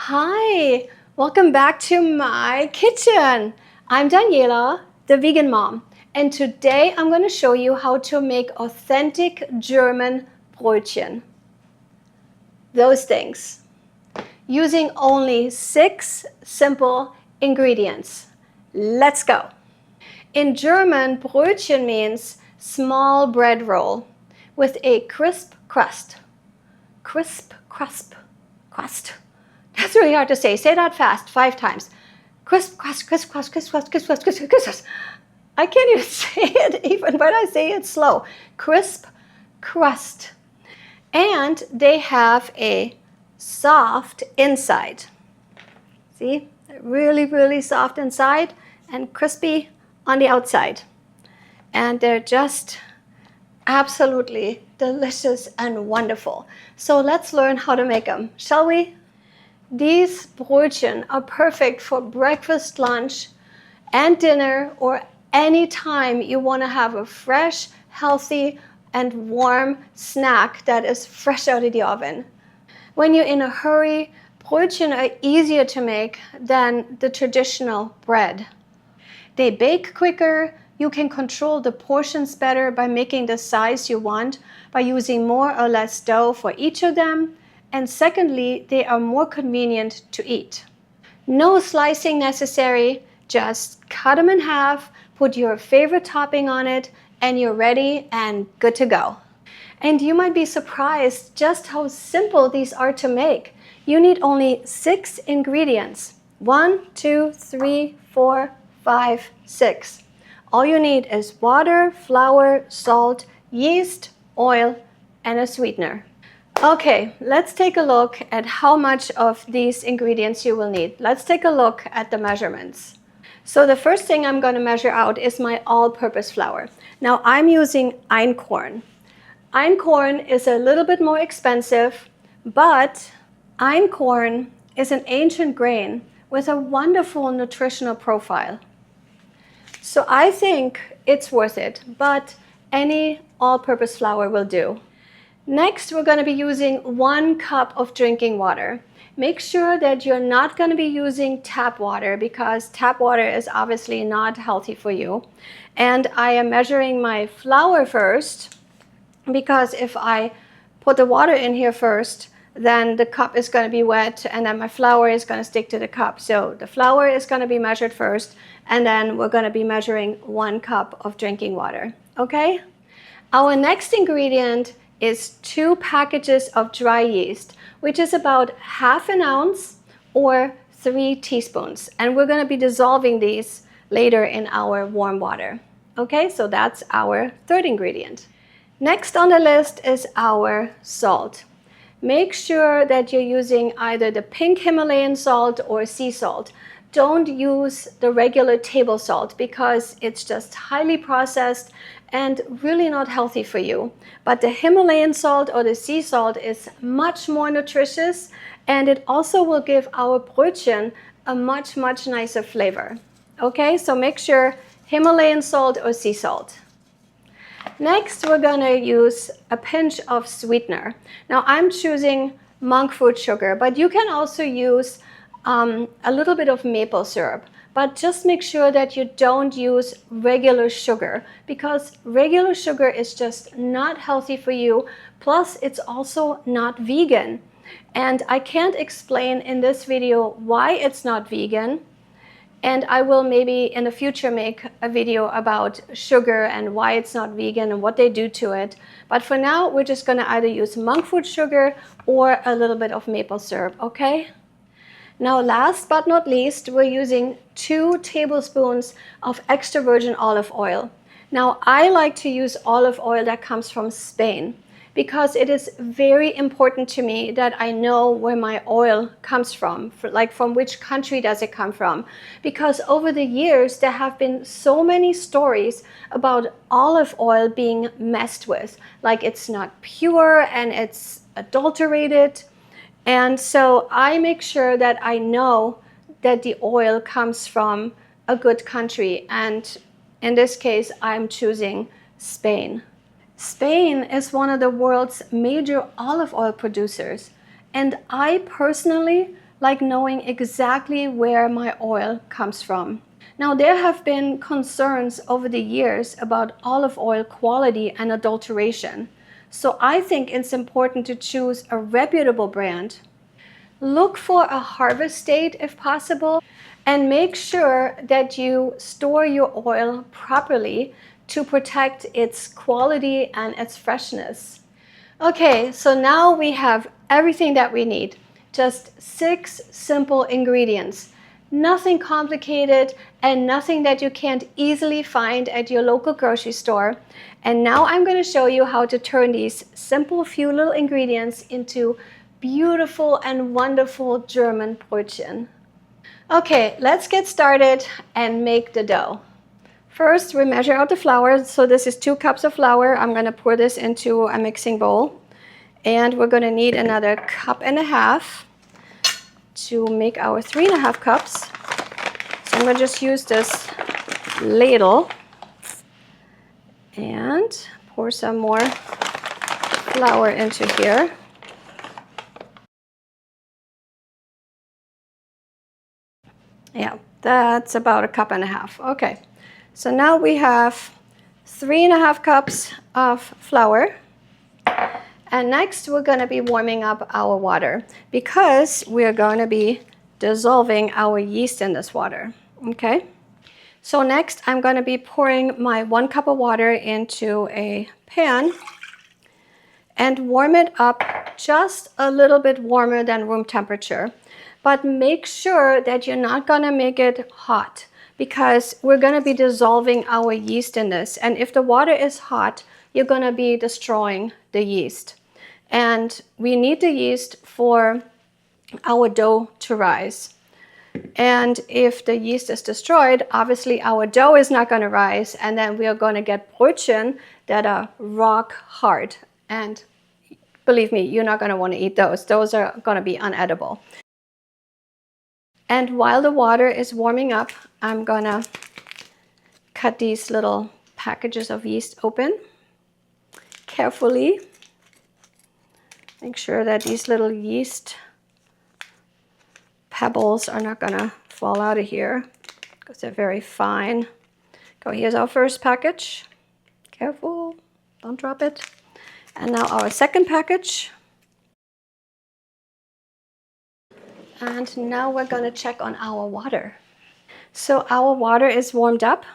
Hi, welcome back to my kitchen. I'm Daniela, the vegan mom, and today I'm going to show you how to make authentic German Brötchen. Those things, using only 6 simple ingredients. Let's go. In German, Brötchen means small bread roll with a crisp crust. Crisp crust. That's really hard to say. Say that fast 5 times. Crisp crust, crisp crust, crisp crust, crisp crust, crisp crust. I can't even say it even when I say it slow. Crisp crust. And they have a soft inside. See? Really, really soft inside and crispy on the outside. And they're just absolutely delicious and wonderful. So let's learn how to make them, shall we? These Brötchen are perfect for breakfast, lunch, and dinner, or any time you want to have a fresh, healthy, and warm snack that is fresh out of the oven. When you're in a hurry, Brötchen are easier to make than the traditional bread. They bake quicker. You can control the portions better by making the size you want, by using more or less dough for each of them. And secondly, they are more convenient to eat. No slicing necessary, just cut them in half, put your favorite topping on it, and you're ready and good to go. And you might be surprised just how simple these are to make. You need only 6 ingredients. 1, 2, 3, 4, 5, 6. All you need is water, flour, salt, yeast, oil, and a sweetener. Okay, let's take a look at how much of these ingredients you will need. Let's take a look at the measurements. So the first thing I'm going to measure out is my all-purpose flour. Now I'm using einkorn. Einkorn is a little bit more expensive, but einkorn is an ancient grain with a wonderful nutritional profile. So I think it's worth it, but any all-purpose flour will do. Next, we're going to be using 1 cup of drinking water. Make sure that you're not going to be using tap water because tap water is obviously not healthy for you. And I am measuring my flour first because if I put the water in here first, then the cup is going to be wet and then my flour is going to stick to the cup. So the flour is going to be measured first and then we're going to be measuring 1 cup of drinking water. Okay? Our next ingredient is 2 packages of dry yeast, which is about 1/2 ounce or 3 teaspoons. And we're going to be dissolving these later in our warm water. Okay, so that's our 3rd ingredient. Next on the list is our salt. Make sure that you're using either the pink Himalayan salt or sea salt. Don't use the regular table salt because it's just highly processed and really not healthy for you. But the Himalayan salt or the sea salt is much more nutritious and it also will give our Brötchen a much nicer flavor. Okay, so make sure Himalayan salt or sea salt. Next, we're going to use a pinch of sweetener. Now I'm choosing monk fruit sugar, but you can also use a little bit of maple syrup. But just make sure that you don't use regular sugar because regular sugar is just not healthy for you. Plus, it's also not vegan. And I can't explain in this video why it's not vegan. And I will maybe in the future make a video about sugar and why it's not vegan and what they do to it. But for now, we're just going to either use monk fruit sugar or a little bit of maple syrup, okay? Now, last but not least, we're using 2 tablespoons of extra virgin olive oil. Now, I like to use olive oil that comes from Spain because it is very important to me that I know where my oil comes from, like from which country does it come from. Because over the years, there have been so many stories about olive oil being messed with, like it's not pure and it's adulterated. And so I make sure that I know that the oil comes from a good country. And in this case, I'm choosing Spain. Spain is one of the world's major olive oil producers. And I personally like knowing exactly where my oil comes from. Now, there have been concerns over the years about olive oil quality and adulteration. So I think it's important to choose a reputable brand. Look for a harvest date if possible, and make sure that you store your oil properly to protect its quality and its freshness. Okay, so now we have everything that we need. Just 6 simple ingredients. Nothing complicated and nothing that you can't easily find at your local grocery store. And now I'm going to show you how to turn these simple few little ingredients into beautiful and wonderful German Brötchen. Okay, let's get started and make the dough. First, we measure out the flour. So this is 2 cups of flour. I'm going to pour this into a mixing bowl. And we're going to need another 1.5 cups to make our 3.5 cups. So I'm going to just use this ladle and pour some more flour into here. Yeah, that's about 1.5 cups. Okay, so now we have 3.5 cups of flour. And next we're going to be warming up our water because we're going to be dissolving our yeast in this water. Okay, so next I'm going to be pouring my 1 cup of water into a pan and warm it up just a little bit warmer than room temperature. But make sure that you're not going to make it hot because we're going to be dissolving our yeast in this. And if the water is hot, you're going to be destroying the yeast. And we need the yeast for our dough to rise. And if the yeast is destroyed, obviously our dough is not going to rise, and then we are going to get Brötchen that are rock hard. And believe me, you're not going to want to eat those. Those are going to be unedible. And while the water is warming up, I'm going to cut these little packages of yeast open carefully. Make sure that these little yeast pebbles are not going to fall out of here because they're very fine. So here's our first package. Careful, don't drop it. And now our second package. And now we're going to check on our water. So our water is warmed up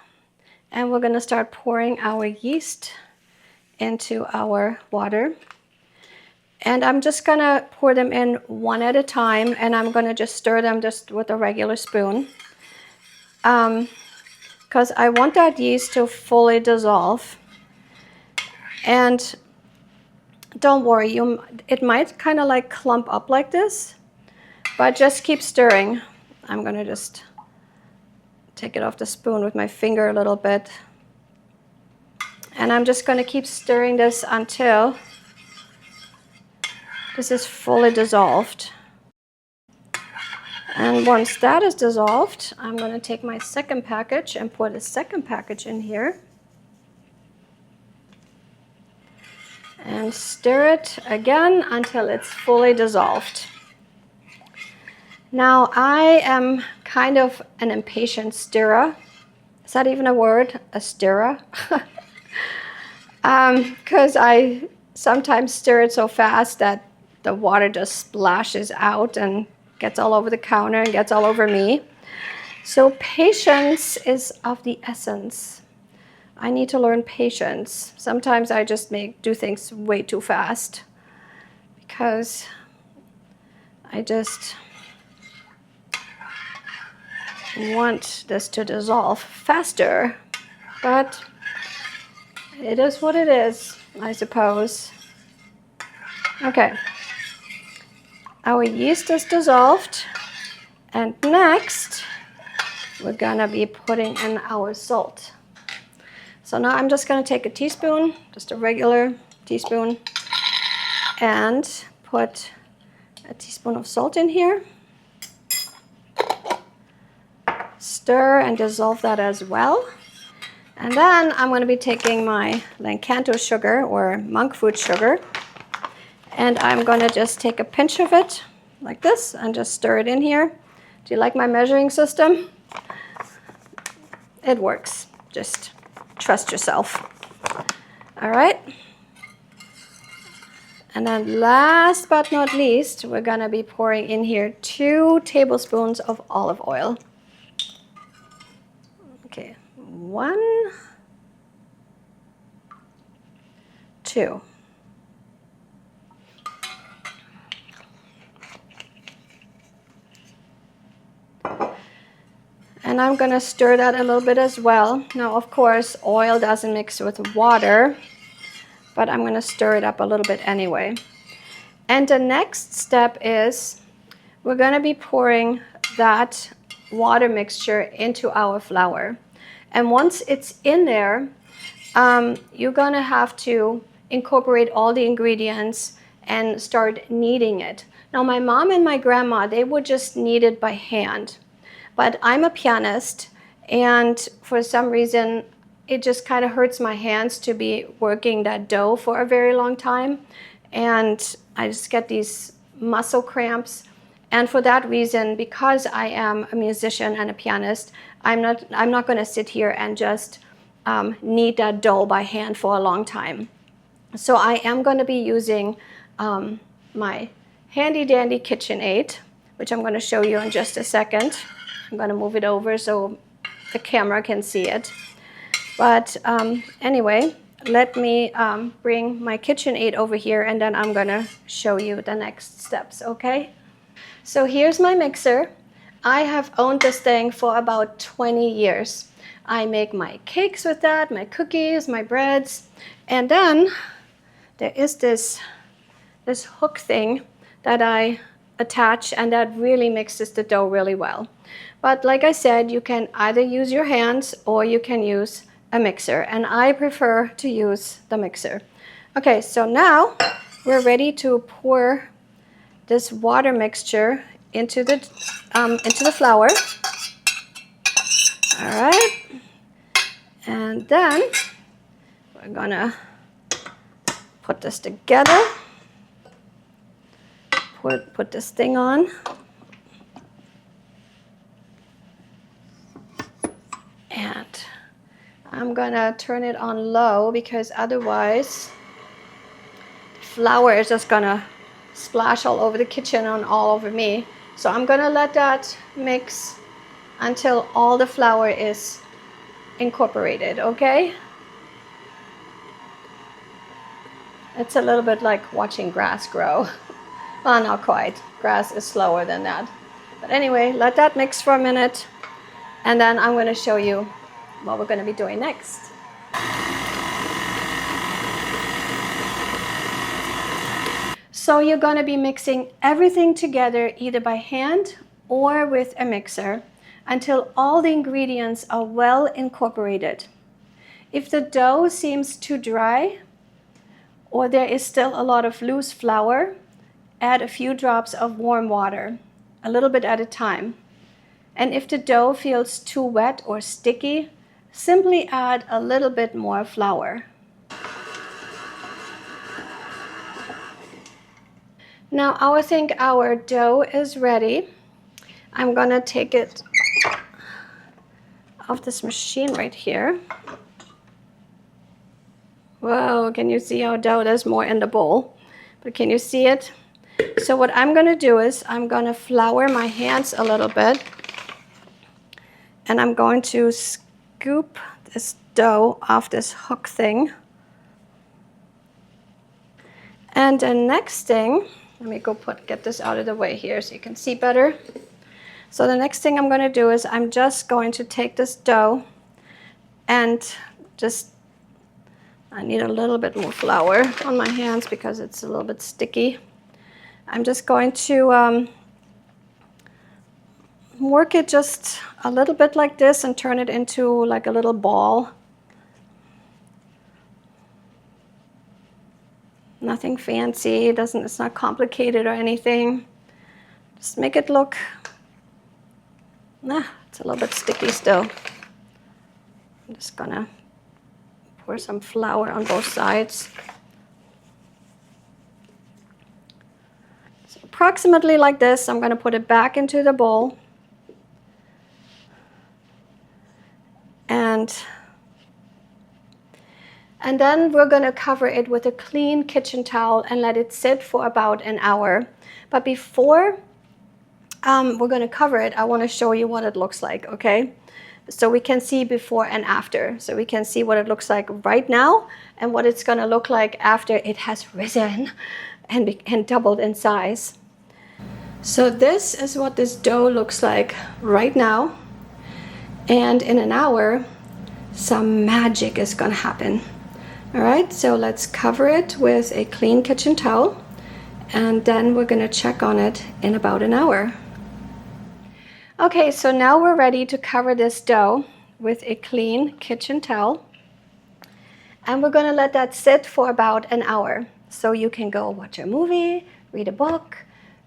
and we're going to start pouring our yeast into our water. And I'm just going to pour them in one at a time, and I'm going to just stir them just with a regular spoon. Because I want that yeast to fully dissolve. And don't worry, it might kind of like clump up like this, but just keep stirring. I'm going to just take it off the spoon with my finger a little bit. And I'm just going to keep stirring this until this is fully dissolved. And once that is dissolved, I'm going to take my second package and pour the second package in here. And stir it again until it's fully dissolved. Now, I am kind of an impatient stirrer. Is that even a word? A stirrer? Because I sometimes stir it so fast that the water just splashes out and gets all over the counter and gets all over me. So patience is of the essence. I need to learn patience. Sometimes I just do things way too fast because I just want this to dissolve faster. But it is what it is, I suppose. Okay. Our yeast is dissolved, and next we're gonna be putting in our salt. So now I'm just gonna take a teaspoon, just a regular teaspoon, and put a teaspoon of salt in here. Stir and dissolve that as well. And then I'm gonna be taking my Lancanto sugar or monk fruit sugar, and I'm going to just take a pinch of it like this and just stir it in here. Do you like my measuring system? It works. Just trust yourself. All right. And then last but not least, we're gonna be pouring in here 2 tablespoons of olive oil. Okay, 1, 2. And I'm gonna stir that a little bit as well. Now, of course, oil doesn't mix with water, but I'm gonna stir it up a little bit anyway. And the next step is we're gonna be pouring that water mixture into our flour. And once it's in there, you're gonna have to incorporate all the ingredients and start kneading it. Now, my mom and my grandma, they would just knead it by hand. But I'm a pianist, and for some reason, it just kind of hurts my hands to be working that dough for a very long time. And I just get these muscle cramps. And for that reason, because I am a musician and a pianist, I'm not going to sit here and just knead that dough by hand for a long time. So I am going to be using my handy dandy KitchenAid, which I'm going to show you in just a second. I'm going to move it over so the camera can see it. But anyway, let me bring my KitchenAid over here, and then I'm going to show you the next steps, okay? So here's my mixer. I have owned this thing for about 20 years. I make my cakes with that, my cookies, my breads. And then there is this hook thing that I attach, and that really mixes the dough really well. But like I said, you can either use your hands or you can use a mixer, and I prefer to use the mixer. Okay, so now we're ready to pour this water mixture into the flour. All right, and then we're gonna put this together. Put this thing on. And I'm gonna turn it on low because otherwise the flour is just gonna splash all over the kitchen and all over me. So I'm gonna let that mix until all the flour is incorporated, okay? It's a little bit like watching grass grow. Well, not quite. Grass is slower than that. But anyway, let that mix for a minute, and then I'm going to show you what we're going to be doing next. So you're going to be mixing everything together either by hand or with a mixer until all the ingredients are well incorporated. If the dough seems too dry or there is still a lot of loose flour, add a few drops of warm water, a little bit at a time. And if the dough feels too wet or sticky, simply add a little bit more flour. Now I think our dough is ready. I'm gonna take it off this machine right here. Whoa, can you see how dough there's more in the bowl? But can you see it? So what I'm going to do is I'm going to flour my hands a little bit, and I'm going to scoop this dough off this hook thing. And the next thing, let me go get this out of the way here so you can see better. So the next thing I'm going to do is I'm just going to take this dough and I need a little bit more flour on my hands because it's a little bit sticky. I'm just going to work it just a little bit like this and turn it into like a little ball. Nothing fancy, it's not complicated or anything. Just make it look, it's a little bit sticky still. I'm just gonna pour some flour on both sides. So approximately like this. I'm going to put it back into the bowl. And then we're going to cover it with a clean kitchen towel and let it sit for about an hour. But before we're going to cover it, I want to show you what it looks like, okay? So we can see before and after. So we can see what it looks like right now and what it's going to look like after it has risen and doubled in size. So this is what this dough looks like right now. And in an hour, some magic is going to happen. All right, so let's cover it with a clean kitchen towel. And then we're going to check on it in about an hour. Okay, so now we're ready to cover this dough with a clean kitchen towel. And we're going to let that sit for about an hour. So you can go watch a movie, read a book,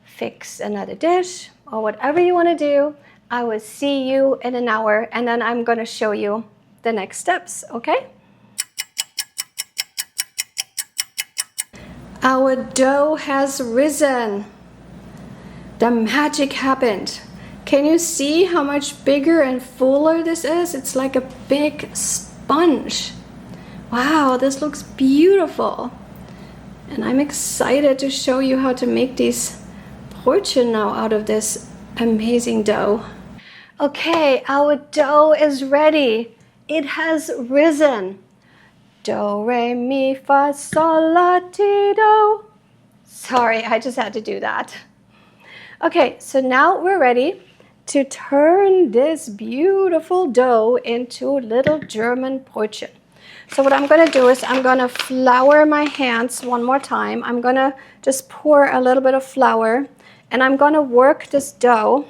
fix another dish, or whatever you want to do. I will see you in an hour, and then I'm going to show you the next steps, okay? Our dough has risen. The magic happened. Can you see how much bigger and fuller this is? It's like a big sponge. Wow, this looks beautiful. And I'm excited to show you how to make these Brötchen now out of this amazing dough. Okay, our dough is ready. It has risen. Do, re, mi, fa, sol, la, ti, do. Sorry, I just had to do that. Okay, so now we're ready to turn this beautiful dough into little German Brötchen. So what I'm going to do is I'm going to flour my hands one more time. I'm going to just pour a little bit of flour, and I'm going to work this dough,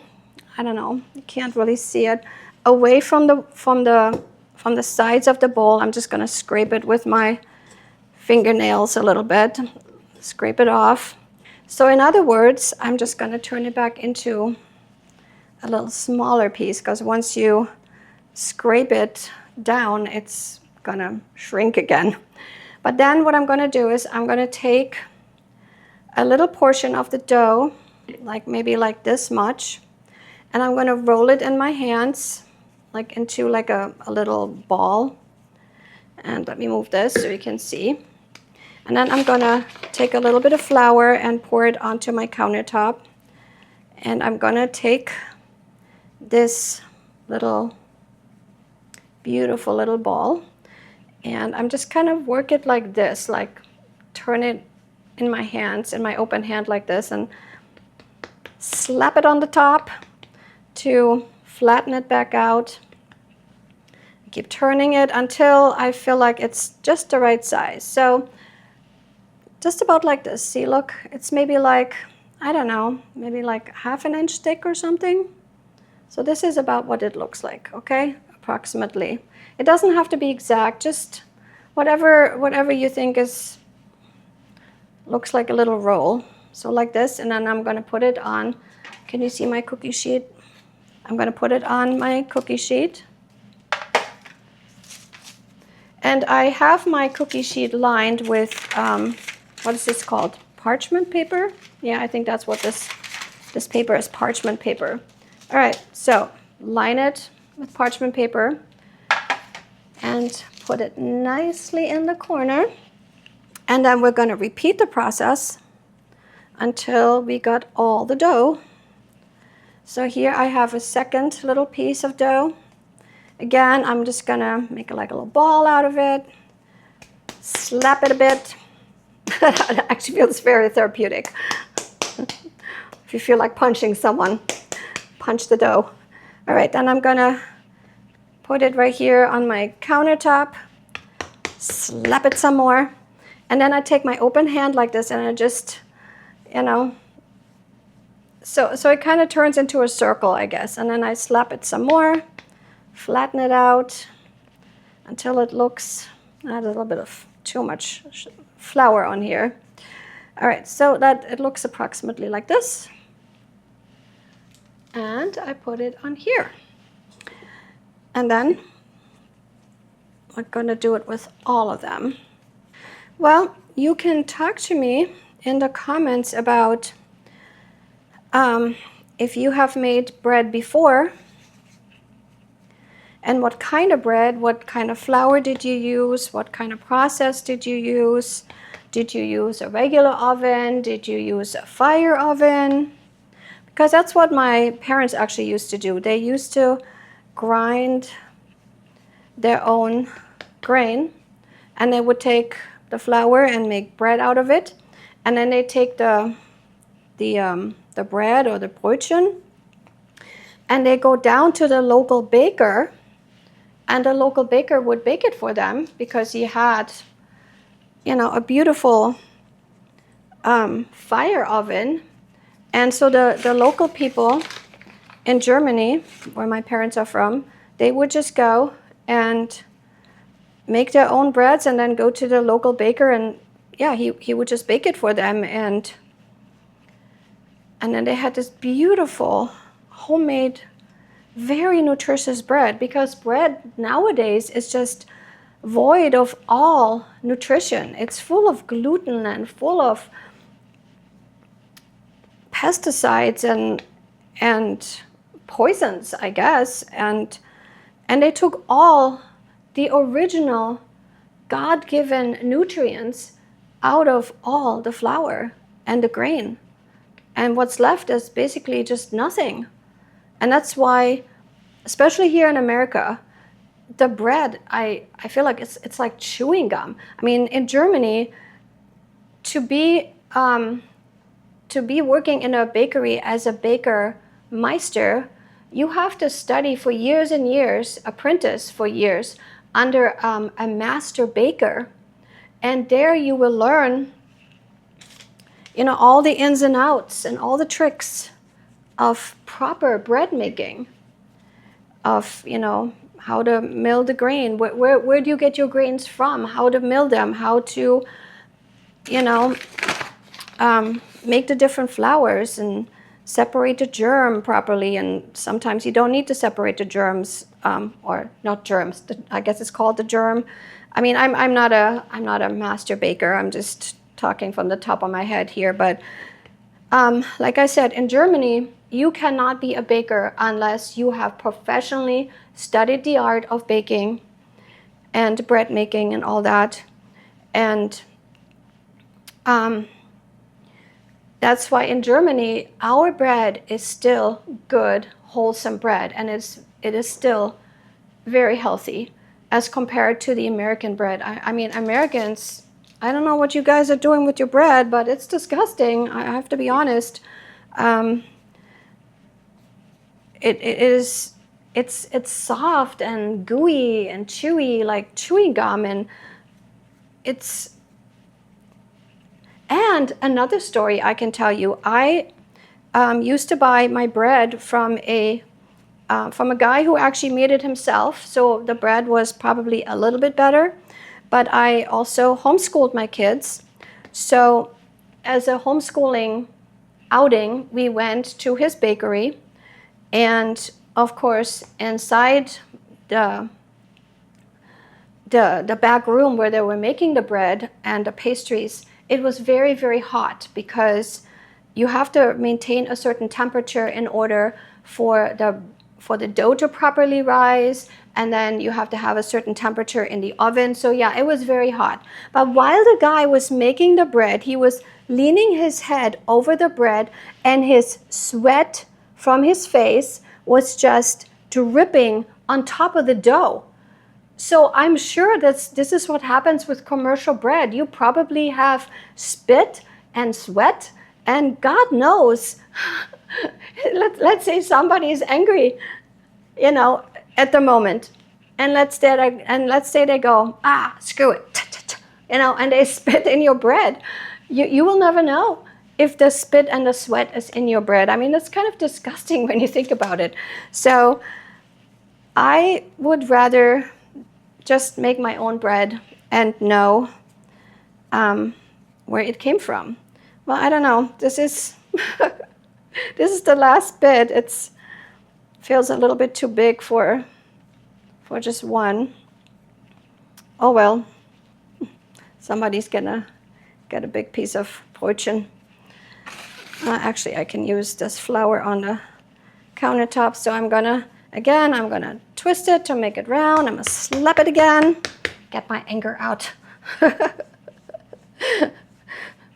I don't know, you can't really see it, away from the sides of the bowl. I'm just going to scrape it with my fingernails a little bit, scrape it off. So in other words, I'm just going to turn it back into a little smaller piece, because once you scrape it down, it's going to shrink again. But then what I'm going to do is I'm going to take a little portion of the dough, like maybe like this much, and I'm going to roll it in my hands, like into like a little ball. And let me move this so you can see. And then I'm going to take a little bit of flour and pour it onto my countertop. And I'm going to take this little beautiful little ball, and I'm just kind of work it like this, like turn it in my hands, in my open hand like this, and slap it on the top to flatten it back out. Keep turning it until I feel like it's just the right size. So just about like this. See, look, it's maybe like, I don't know, maybe like 1/2 inch thick or something. So this is about what it looks like, okay? Approximately. It doesn't have to be exact, just whatever you think looks like a little roll. So like this, and then I'm going to put it on. Can you see my cookie sheet? I'm going to put it on my cookie sheet. And I have my cookie sheet lined with, what is this called? Parchment paper? Yeah, I think that's what this paper is, parchment paper. All right, so line it with parchment paper and put it nicely in the corner. And then we're going to repeat the process until we got all the dough. So here I have a second little piece of dough. Again, I'm just going to make like a little ball out of it, slap it a bit. It actually feels very therapeutic. If you feel like punching someone, punch the dough. All right, then I'm gonna put it right here on my countertop, slap it some more, and then I take my open hand like this and I just, so it kind of turns into a circle, I guess, and then I slap it some more, flatten it out until it looks, I had a little bit of too much flour on here. All right, so that it looks approximately like this. And I put it on here. And then I'm going to do it with all of them. Well, you can talk to me in the comments about if you have made bread before, and what kind of bread, what kind of flour did you use, what kind of process did you use? Did you use a regular oven? Did you use a fire oven? Because that's what my parents actually used to do. They used to grind their own grain, and they would take the flour and make bread out of it, and then they take the bread or the Brötchen, and they go down to the local baker, and the local baker would bake it for them because he had, you know, a beautiful fire oven. And so the local people in Germany, where my parents are from, they would just go and make their own breads and then go to the local baker, and yeah, he would just bake it for them. And then they had this beautiful homemade, very nutritious bread, because bread nowadays is just void of all nutrition. It's full of gluten and full of pesticides and poisons, I guess. And they took all the original God-given nutrients out of all the flour and the grain. And what's left is basically just nothing. And that's why, especially here in America, the bread, I feel like it's like chewing gum. I mean, in Germany, to be working in a bakery as a baker meister, you have to study for years and years, apprentice for years, under a master baker. And there you will learn, you know, all the ins and outs and all the tricks of proper bread making, of, you know, how to mill the grain, where do you get your grains from, how to mill them, how to, you know, make the different flours and separate the germ properly. And sometimes you don't need to separate the germs, or not germs, I guess it's called the germ. I mean, I'm not a master baker. I'm just talking from the top of my head here. But like I said, in Germany, you cannot be a baker unless you have professionally studied the art of baking and bread making and all that. And that's why in Germany, our bread is still good, wholesome bread. And it is still very healthy as compared to the American bread. I mean, Americans, I don't know what you guys are doing with your bread, but it's disgusting. I have to be honest. It's soft and gooey and chewy, like chewing gum, and another story I can tell you. I used to buy my bread from a guy who actually made it himself, so the bread was probably a little bit better. But I also homeschooled my kids, so as a homeschooling outing, we went to his bakery, and of course, inside the back room where they were making the bread and the pastries, it was very, very hot, because you have to maintain a certain temperature in order for the dough to properly rise, and then you have to have a certain temperature in the oven. So yeah, it was very hot. But while the guy was making the bread, he was leaning his head over the bread, and his sweat from his face was just dripping on top of the dough. So I'm sure this is what happens with commercial bread. You probably have spit and sweat, and God knows, let's say somebody is angry, you know, at the moment, and let's say they go, screw it, you know, and they spit in your bread. You will never know if the spit and the sweat is in your bread. I mean, it's kind of disgusting when you think about it. So I would rather just make my own bread and know where it came from. Well, I don't know. This is this is the last bit. It feels a little bit too big for just one. Oh well, somebody's gonna get a big piece of Brötchen. Actually, I can use this flour on the countertop. So I'm gonna twist it to make it round. I'm gonna slap it again. Get my anger out.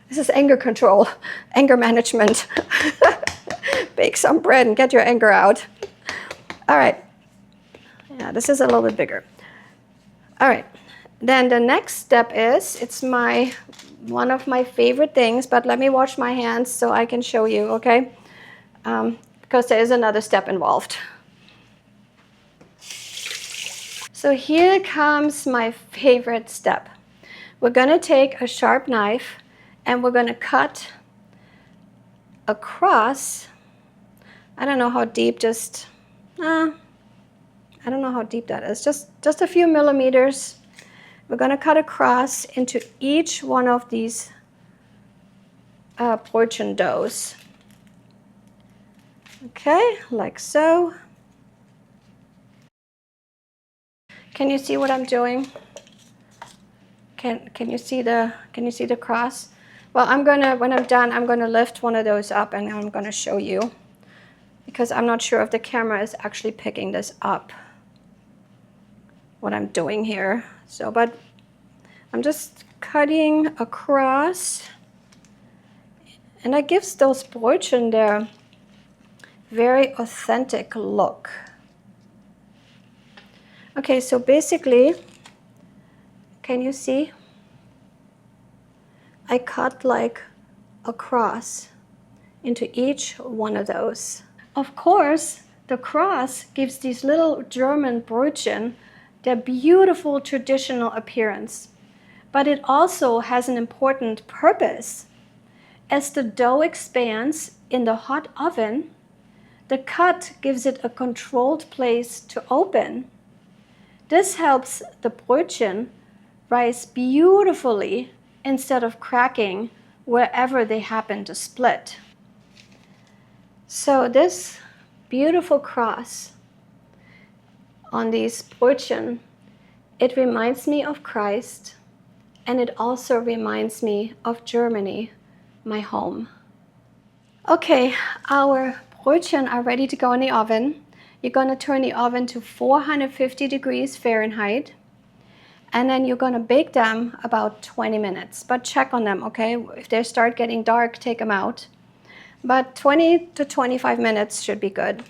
This is anger control, anger management. Bake some bread and get your anger out. All right. Yeah, this is a little bit bigger. All right. Then the next step is, it's one of my favorite things, but let me wash my hands so I can show you, okay? Because there is another step involved. So here comes my favorite step. We're gonna take a sharp knife and we're gonna cut across, I don't know how deep, I don't know how deep that is, just a few millimeters. We're gonna cut across into each one of these Brötchen doughs. Okay, like so. Can you see what I'm doing? Can you see the cross? Well, when I'm done, I'm gonna lift one of those up and I'm gonna show you, because I'm not sure if the camera is actually picking this up, what I'm doing here. So, but I'm just cutting across, and that gives those Brötchen their very authentic look. Okay, so basically, can you see? I cut like across into each one of those. Of course, the cross gives these little German Brötchen their beautiful traditional appearance, but it also has an important purpose. As the dough expands in the hot oven, the cut gives it a controlled place to open. This helps the Brötchen rise beautifully instead of cracking wherever they happen to split. So this beautiful cross on these Brötchen, it reminds me of Christ, and it also reminds me of Germany, my home. Okay, our Brötchen are ready to go in the oven. You're going to turn the oven to 450 degrees Fahrenheit, and then you're going to bake them about 20 minutes. But check on them, okay? If they start getting dark, take them out. But 20 to 25 minutes should be good.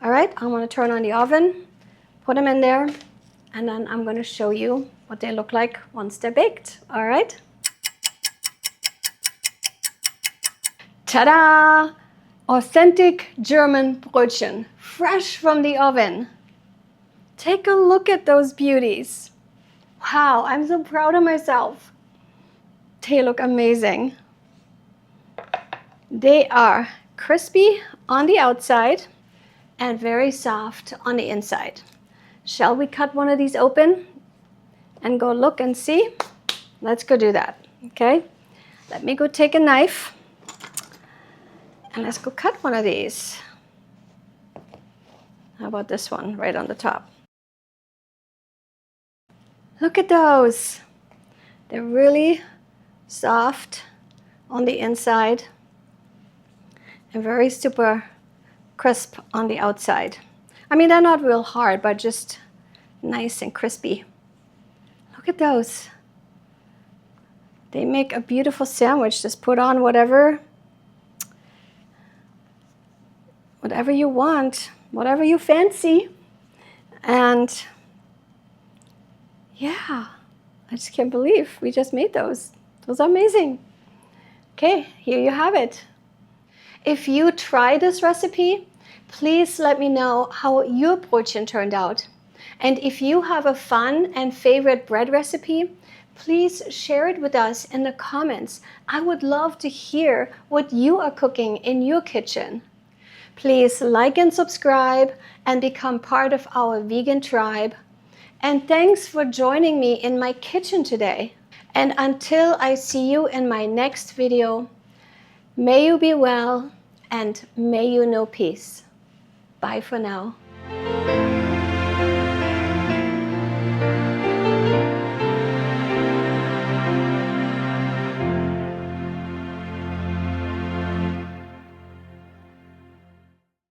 All right, I'm going to turn on the oven, put them in there, and then I'm going to show you what they look like once they're baked. All right? Ta-da! Authentic German Brötchen, fresh from the oven. Take a look at those beauties. Wow, I'm so proud of myself. They look amazing. They are crispy on the outside and very soft on the inside. Shall we cut one of these open and go look and see? Let's go do that, okay? Let me go take a knife and let's go cut one of these. How about this one right on the top? Look at those. They're really soft on the inside and very super crisp on the outside. I mean, they're not real hard, but just nice and crispy. Look at those. They make a beautiful sandwich. Just put on whatever you want, whatever you fancy. And yeah, I just can't believe we just made those. Those are amazing. Okay, here you have it. If you try this recipe, please let me know how your Brötchen turned out. And if you have a fun and favorite bread recipe, please share it with us in the comments. I would love to hear what you are cooking in your kitchen. Please like and subscribe and become part of our vegan tribe. And thanks for joining me in my kitchen today. And until I see you in my next video, may you be well and may you know peace. Bye for now.